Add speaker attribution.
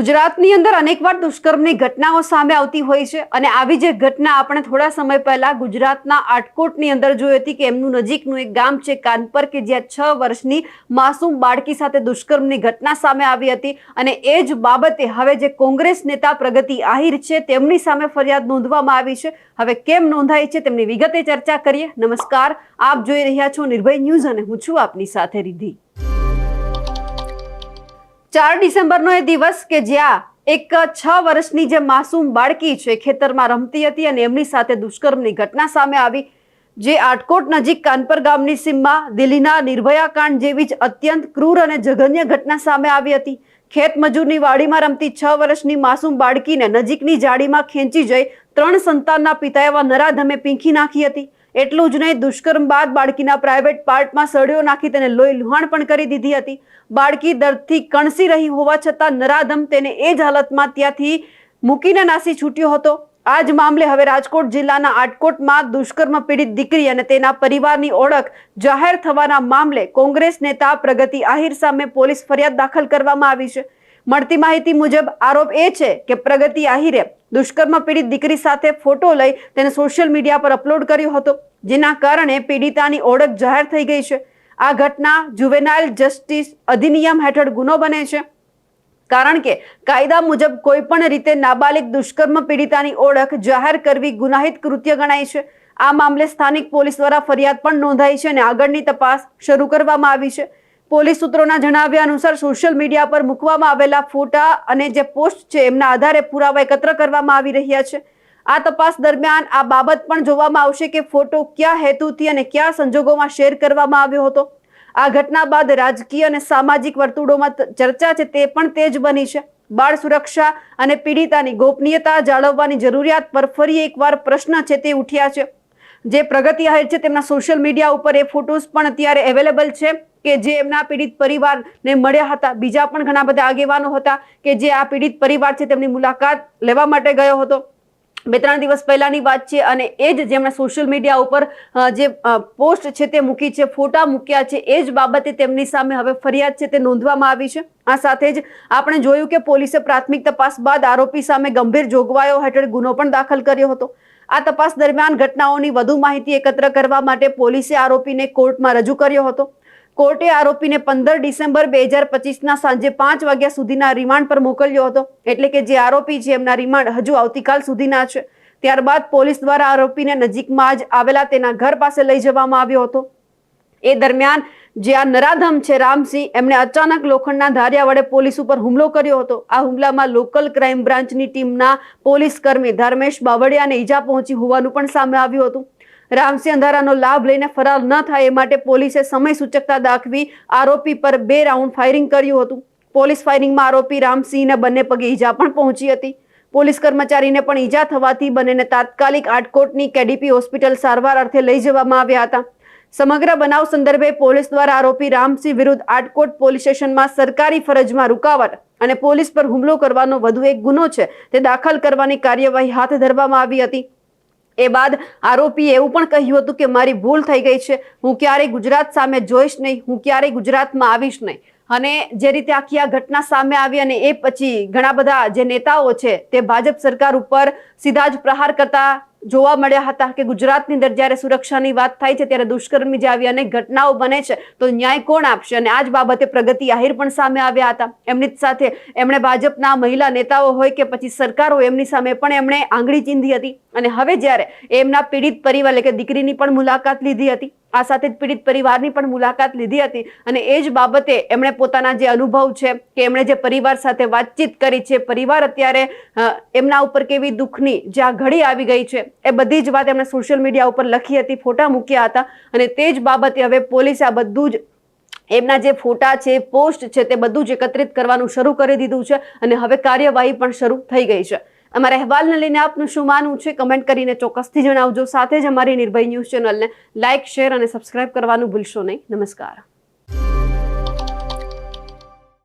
Speaker 1: ગુજરાતની અંદર અનેકવાર દુષ્કર્મની ઘટનાઓ સામે આવતી હોય છે અને આવી જે ઘટના આપણે થોડા સમય પહેલા ગુજરાતના આટકોટની અંદર જોઈ હતી કે એમનું નજીકનું એક ગામ છે કાનપર કે જ્યાં 6 વર્ષની માસૂમ બાળકી સાથે દુષ્કર્મની ઘટના સામે આવી હતી અને એ જ બાબતે હવે જે કોંગ્રેસ નેતા પ્રગતિ આહિર છે તેમની સામે ફરિયાદ નોંધવામાં આવી છે। હવે કેમ નોંધાઈ છે તેમની વિગતે ચર્ચા કરીએ। નમસ્કાર, આપ જોઈ રહ્યા છો નિર્ભય ન્યૂઝ અને હું છું આપની સાથે રિદ્ધિ। 4 ડિસેમ્બરનો એ દિવસ કે જ્યાં એક 6 વર્ષની જે માસૂમ બાળકી છે ખેતરમાં રમતી હતી અને એમની સાથે દુષ્કર્મની ઘટના સામે આવી, જે આટકોટ નજીક કાનપર ગામની સીમમાં દિલ્હીના નિર્ભયા કાંડ જેવી જ અત્યંત ક્રૂર અને જઘન્ય ઘટના સામે આવી હતી। ખેત મજૂરની વાડીમાં રમતી 6 વર્ષની માસૂમ બાળકીને નજીકની જાળીમાં ખેંચી જઈ 3 સંતાનના પિતા એવા નરાધમે પીંખી નાખી હતી। એટલું જ નહીં, દુષ્કર્મ બાદ બાળકીના પ્રાઇવેટ પાર્ટમાં સળિયો નાખી તેને લોહી લુહાણ પણ કરી દીધી હતી। બાળકી દર્દથી કણસી રહી હોવા છતાં નરાધમ તેને એ જ હાલતમાં ત્યાંથી મૂકીને નાસી છૂટ્યો હતો। આ જ મામલે હવે રાજકોટ જિલ્લાના આટકોટમાં દુષ્કર્મ પીડિત દીકરી અને તેના પરિવારની ઓળખ જાહેર થવાના મામલે કોંગ્રેસ નેતા પ્રગતિ આહિર સામે પોલીસ ફરિયાદ દાખલ કરવામાં આવી છે। મળતી માહિતી મુજબ આરોપ એ છે કે પ્રગતિ આહિરે દુષ્કર્મ પીડિત દીકરી સાથે ફોટો લઈ તેને સોશિયલ મીડિયા પર અપલોડ કર્યો હતો, જેના કારણે પીડિતાની ઓળખ જાહેર થઈ ગઈ છે। આ ઘટના જુવેનાઇલ જસ્ટિસ અધિનિયમ હેઠળ ગુનો બને છે, કારણ કે કાયદા મુજબ કોઈ પણ રીતે નાબાલિગ દુષ્કર્મ પીડિતાની ઓળખ જાહેર કરવી ગુનાહિત કૃત્ય ગણાય છે। આ મામલે સ્થાનિક પોલીસ દ્વારા ફરિયાદ પણ નોંધાઈ છે અને આગળની તપાસ શરૂ કરવામાં આવી છે। પોલીસ સૂત્રોના જણાવ્યા અનુસાર સોશિયલ મીડિયા પર મૂકવામાં આવેલા ફોટા અને જે પોસ્ટ છે એમના આધારે પુરાવા એકત્ર કરવામાં આવી રહ્યા છે। આ તપાસ દરમિયાન આ બાબત પણ જોવામાં આવશે કે ફોટો કયા હેતુથી અને કયા સંજોગોમાં શેર કરવામાં આવ્યો હતો। આ ઘટના બાદ રાજકીય અને સામાજિક વર્તુળોમાં ચર્ચા છે તે પણ તેજ બની છે। બાળ સુરક્ષા અને પીડિતાની ગોપનીયતા જાળવવાની જરૂરિયાત પર ફરી એકવાર પ્રશ્ન છે તે ઉઠ્યા છે। જે પ્રગતિ આહિર છે તેમના સોશિયલ મીડિયા ઉપર એ ફોટોસ પણ અત્યારે અવેલેબલ છે કે જે એમના પીડિત પરિવારને મળ્યા હતા। બીજા પણ ઘણા બધા આગેવાનો હતા કે જે આ પીડિત પરિવાર છે તેમની મુલાકાત લેવા માટે ગયો હતો। 2-3 દિવસ પહેલાની વાત છે અને એ જ જેમણે સોશિયલ મીડિયા ઉપર જે પોસ્ટ છે તે મૂકી છે, ફોટા મૂક્યા છે, એ જ બાબતે તેમની સામે હવે ફરિયાદ છે તે નોંધવામાં આવી છે। આ સાથે જ આપણે જોયું કે પોલીસે પ્રાથમિક તપાસ બાદ આરોપી સામે ગંભીર જોગવાઈઓ હેઠળ ગુનો પણ દાખલ કર્યો હતો। આ તપાસ દરમિયાન ઘટનાઓની વધુ માહિતી એકત્ર કરવા માટે પોલીસે આરોપીને કોર્ટમાં રજૂ કર્યો હતો। કોર્ટે આરોપીને 15 ડિસેમ્બર 2025ના સાંજે 5 વાગ્યા સુધીના રિમાન્ડ પર મોકલ્યો હતો, એટલે કે જે આરોપી છે એમના રિમાન્ડ હજુ આવતીકાલ સુધીના છે। ત્યારબાદ પોલીસ દ્વારા આરોપીને નજીકમાં જ આવેલા તેના ઘર પાસે લઈ જવામાં આવ્યો હતો। એ દરમિયાન જે આ નરાધમ છે રામસિંહ, એમણે અચાનક લોખંડના ધારિયા વડે પોલીસ ઉપર હુમલો કર્યો હતો। આ હુમલામાં લોકલ ક્રાઇમ બ્રાન્ચની ટીમના પોલીસ કર્મી ધર્મેશ બાવળિયાને ઈજા પહોંચી હોવાનું પણ સામે આવ્યું હતું। રામસિંહ અંધારાનો લાભ લઈને ફરાર ન થાય એ માટે પોલીસે સમય સૂચકતા દાખવી આરોપી પર 2 રાઉન્ડ ફાયરિંગ કર્યું હતું। પોલીસ ફાયરિંગમાં આરોપી રામસિંહને બંને પગે ઈજા પણ પહોંચી હતી। પોલીસ કર્મચારીને પણ ઈજા થવાથી બંનેને તાત્કાલિક આટકોટની કેડીપી હોસ્પિટલ સારવાર અર્થે લઈ જવામાં આવ્યા હતા। સમગ્ર બનાવ સંદર્ભે પોલીસ દ્વારા આરોપી રામસિંહ વિરુદ્ધ આટકોટ પોલીસ સ્ટેશનમાં સરકારી ફરજમાં રૂકાવટ અને પોલીસ પર હુમલો કરવાનો વધુ એક ગુનો છે તે દાખલ કરવાની કાર્યવાહી હાથ ધરવામાં આવી હતી। એ બાદ આરોપીએ એવું પણ કહ્યું હતું કે મારી ભૂલ થઈ ગઈ છે, હું ક્યારેય ગુજરાત સામે જોઈશ નહીં, હું ક્યારેય ગુજરાતમાં આવીશ નહીં। અને જે રીતે આખી આ ઘટના સામે આવી અને એ પછી ઘણા બધા જે નેતાઓ છે તે ભાજપ સરકાર ઉપર સીધા જ પ્રહાર કરતા જોવા મળ્યા હતા કે ગુજરાતની અંદર જ્યારે સુરક્ષાની વાત થાય છે ત્યારે દુષ્કર્મની જે આવી અનેક ઘટનાઓ બને છે તો ન્યાય કોણ આપશે? અને આ જ બાબતે પ્રગતિ આહિર પણ સામે આવ્યા હતા। એમની સાથે એમણે ભાજપના મહિલા નેતાઓ હોય કે પછી સરકાર હોય એમની સામે પણ એમણે આંગળી ચીંધી હતી અને હવે જ્યારે એમના પીડિત પરિવાર એટલે કે દીકરીની પણ મુલાકાત લીધી હતી, આ સાથે જ પીડિત પરિવારની પણ મુલાકાત લીધી હતી અને એ જ બાબતે એમણે પોતાના જે અનુભવ છે કે એમણે જે પરિવાર સાથે વાતચીત કરી છે, પરિવાર અત્યારે એમના ઉપર કેવી દુઃખની જે આ ઘડી આવી ગઈ છે એ બધી જ વાત એમણે સોશિયલ મીડિયા ઉપર લખી હતી, ફોટા મૂક્યા હતા અને તે જ બાબતે હવે પોલીસે આ બધું જ એમના જે ફોટા છે, પોસ્ટ છે તે બધું જ એકત્રિત કરવાનું શરૂ કરી દીધું છે અને હવે કાર્યવાહી પણ શરૂ થઈ ગઈ છે। અમારા અહેવાલને લઈને આપનું શું માનવું છે કમેન્ટ કરીને ચોક્કસથી જણાવજો। સાથે જ અમારી નિર્ભય ન્યૂઝ ચેનલને લાઇક, શેર અને સબસ્ક્રાઇબ કરવાનું ભૂલશો નહીં। નમસ્કાર।